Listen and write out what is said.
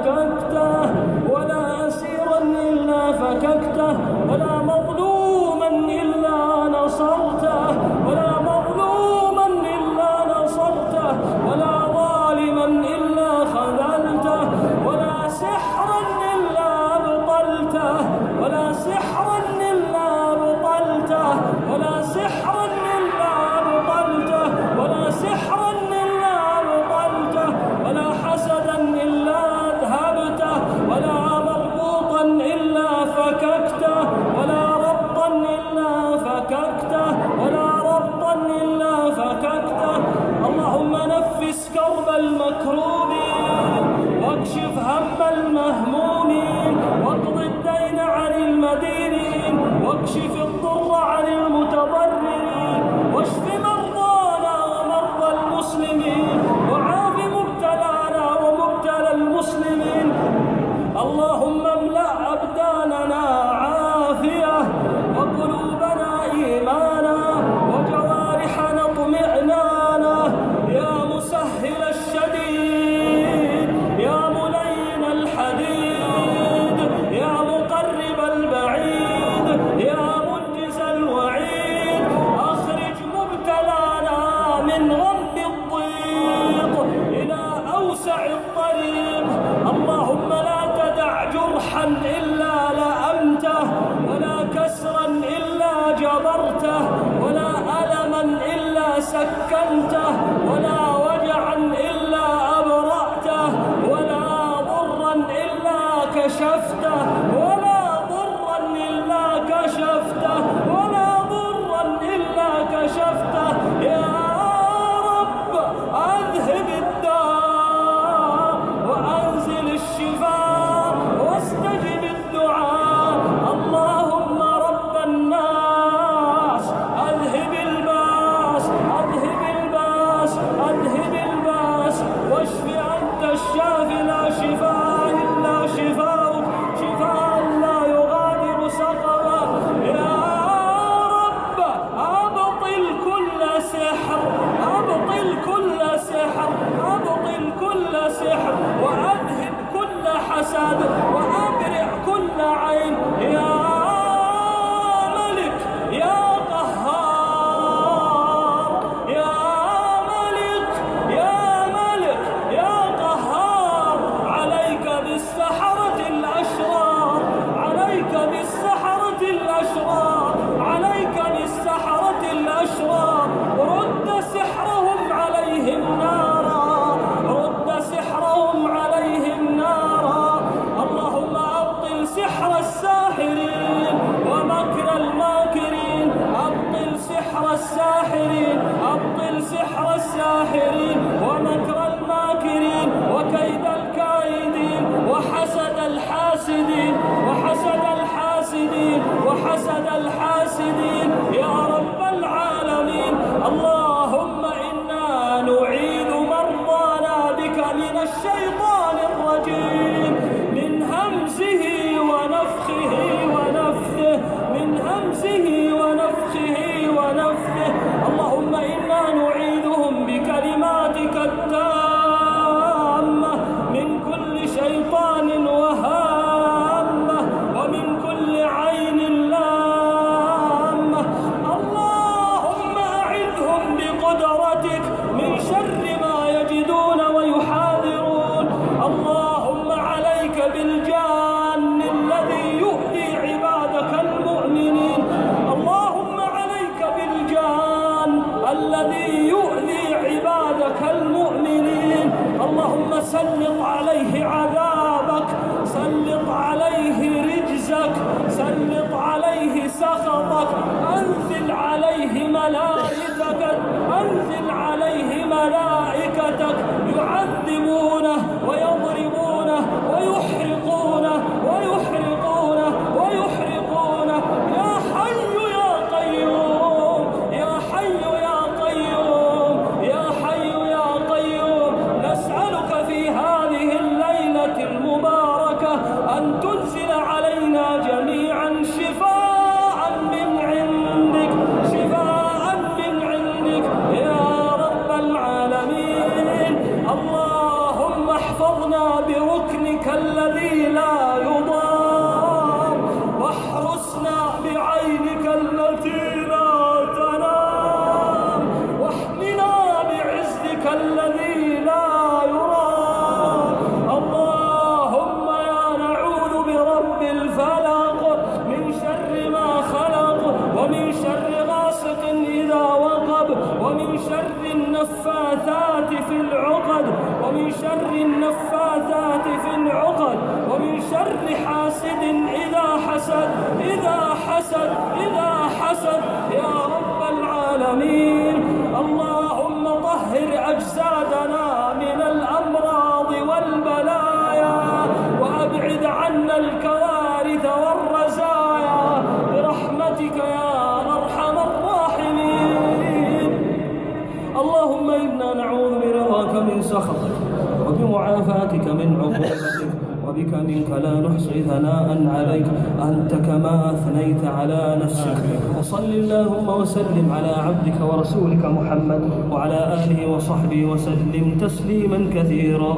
فككته، ولا أسيرا إلا فككته، ولا مظلوما إلا نصرته، ولا مظلوما إلا نصرته، ولا ظالما إلا خذلته، ولا سحرا إلا أبطلته، ولا سحرا إلا أبطلته، ولا سحرا إلا أبطلته، ولا سحرا إلا أبطلته، ولا حسدا إلا أذهبته، ولا مربوطا إلا فككته، ولا ربطا إلا فككته، ولا ربطا إلا فككته. اللهم نفس كرب المكروبين، واكشف هم المهمومين، واقض الدين عن المدينين، واكشف الضر عن المتضررين، واشف مرضانا ومرضى المسلمين، وعاف مبتلانا ومبتلى المسلمين. اللهم املأ أبداننا عافية، وقلوبنا إيمانا، وجوارحنا اطمئنانا. يا مسهل الشديد، يا ملين الحديد، يا مقرب البعيد، يا منجز الوعيد، أخرج مبتلانا من غم الضيق إلى أوسع الطريق. اللهم لا تدع جرحا إلا لأمته، ولا كسرا إلا جبرته، ولا ألما إلا سكنته، ولا وجعا إلا أبرأته، ولا ضرا إلا كشفته، ولا ضرا إلا كشفته، ولا ضرا إلا كشفته. يا رب أذهب الداء وأنزل الشفاء واستجب الدعاء. اللهم رب الناس أذهب الباس، أذهب الباس، أذهب الباس، واشف أنت الشافي، لا شفاء إلا شفاؤك، شفاء لا يغادر سقما. يا رب أبطل كل سحر، أبطل كل سحر، أبطل كل سحر، وأذهب كل حسد، وأبرئ كل عين. يا ملك يا قهار، يا ملك يا ملك يا قهار، عليك بالسحرة الأشرار، عليك بالسحرة الأشرار، عليك بالسحرة الأشرار. رد سحرهم عليهم نارا، رد سحرهم عليهم نارا. اللهم أبطل سحر الساحرين ومكر الماكرين، أبطل سحر الساحرين، أبطل سحر الساحرين ومكر الماكرين، وكيد الكائدين، وحسد الحاسدين، وحسد الحاسدين، وحسد الحاسدين. يا رب العالمين، اللهم إنا نعيذ مرضانا بك من الشيطان الرجيم، من همزه ونفخه ونفثه، من همزه ونفخه ونفثه. اللهم إنا نعيذهم بكلماتك التامة من كل شيطان وهامة، ومن كل عين لامة، النفاثات في العقد، ومن شر النفاثات في العقد، ومن شر حاسد إذا حسد يا رب العالمين. اللهم طهر أجسادنا من الأمراض والبلايا، وأبعد عنا الكوارث والرزايا برحمتك يا أرحم الراحمين. اللهم إنا نعوذ برضاك من سخطك، وبمعافاتك من عقوبتك، وبك منك لا نحصي ثناء عليك أنت كما أثنيت على نفسك. وصل اللهم وسلم على عبدك ورسولك محمد وعلى آله وصحبه وسلم تسليما كثيرا.